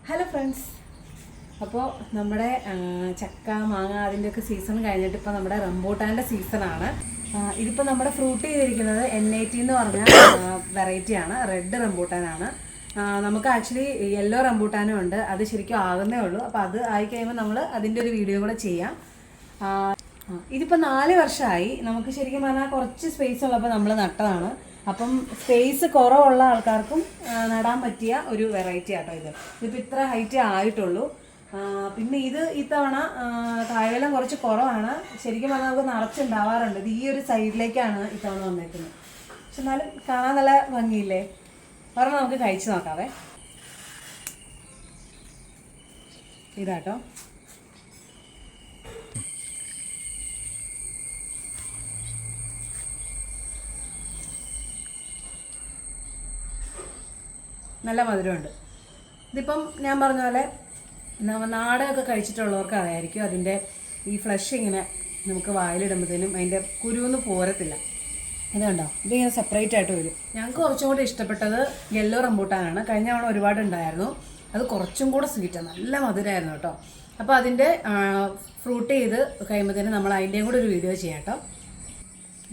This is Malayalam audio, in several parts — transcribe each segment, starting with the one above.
ഹലോ ഫ്രണ്ട്സ്, അപ്പോൾ നമ്മുടെ ചക്ക മാങ്ങ അതിൻ്റെയൊക്കെ സീസൺ കഴിഞ്ഞിട്ട് ഇപ്പോൾ നമ്മുടെ റംബൂട്ടാൻ്റെ സീസണാണ്. ഇതിപ്പോൾ നമ്മുടെ ഫ്രൂട്ട് ചെയ്തിരിക്കുന്നത് N80 എന്ന് പറഞ്ഞ വെറൈറ്റിയാണ്, റെഡ് റംബൂട്ടാനാണ്. നമുക്ക് ആക്ച്വലി യെല്ലോ റംബൂട്ടാനും ഉണ്ട്, അത് ശരിക്കും ആകുന്നേ ഉള്ളൂ. അപ്പോൾ അത് ആയിക്കഴിയുമ്പോൾ നമ്മൾ അതിൻ്റെ ഒരു വീഡിയോ കൂടെ ചെയ്യാം. ഇതിപ്പോൾ 4 വർഷമായി. നമുക്ക് ശരിക്കും പറഞ്ഞാൽ കുറച്ച് സ്പേസ് ഉള്ളപ്പോൾ നമ്മൾ നട്ടതാണ്. അപ്പം സ്പേസ് കുറവുള്ള ആൾക്കാർക്കും നടാൻ പറ്റിയ ഒരു വെറൈറ്റി ആട്ടോ ഇത്. ഇതിപ്പോൾ ഇത്ര ഹൈറ്റ് ആയിട്ടുള്ളൂ. പിന്നെ ഇത് ഇത്തവണ കായവെല്ലാം കുറച്ച് കുറവാണ്. ശരിക്കും പറഞ്ഞാൽ നമുക്ക് നിറച്ചുണ്ടാവാറുണ്ട്. ഇത് ഈ ഒരു സൈഡിലേക്കാണ് ഇത്തവണ വന്നേക്കുന്നത്. പക്ഷെ എന്നാലും കാണാൻ നല്ല ഭംഗിയില്ലേ? പറഞ്ഞാൽ നമുക്ക് കഴിച്ച് നോക്കാവേ. ഇതാട്ടോ നല്ല മധുരമുണ്ട്. ഇതിപ്പം ഞാൻ പറഞ്ഞ പോലെ നാടകമൊക്കെ കഴിച്ചിട്ടുള്ളവർക്ക് അറിയായിരിക്കും അതിൻ്റെ ഈ ഫ്ലഷ് ഇങ്ങനെ നമുക്ക് വായിലിടുമ്പോഴത്തേനും അതിൻ്റെ കുരുവൊന്നും പോരത്തില്ല. ഇതുണ്ടോ, ഇതിങ്ങനെ സെപ്പറേറ്റ് ആയിട്ട് വരും. ഞങ്ങൾക്ക് കുറച്ചും കൂടി ഇഷ്ടപ്പെട്ടത് യെല്ലോ റംബൂട്ടാനാണ്. കഴിഞ്ഞ തവണ ഒരുപാട് ഉണ്ടായിരുന്നു, അത് കുറച്ചും കൂടെ സ്വീറ്റാണ്, നല്ല മധുരമായിരുന്നു കേട്ടോ. അപ്പോൾ അതിൻ്റെ ഫ്രൂട്ട് ചെയ്ത് കഴിയുമ്പോഴത്തേനും നമ്മൾ അതിൻ്റെയും കൂടെ ഒരു വീഡിയോ ചെയ്യാം കേട്ടോ.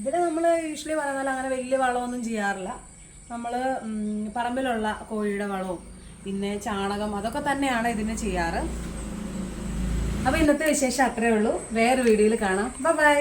ഇവിടെ നമ്മൾ യൂഷ്വലി പറഞ്ഞാൽ അങ്ങനെ വലിയ വളമൊന്നും ചെയ്യാറില്ല. നമ്മൾ പറമ്പിലുള്ള കോഴിയുടെ വളവും പിന്നെ ചാണകം അതൊക്കെ തന്നെയാണ് ഇതിന് ചെയ്യാറ്. അപ്പോൾ ഇന്നത്തെ വിശേഷം അത്രയേ ഉള്ളൂ. വേറെ വീഡിയോയിൽ കാണാം. ബൈ.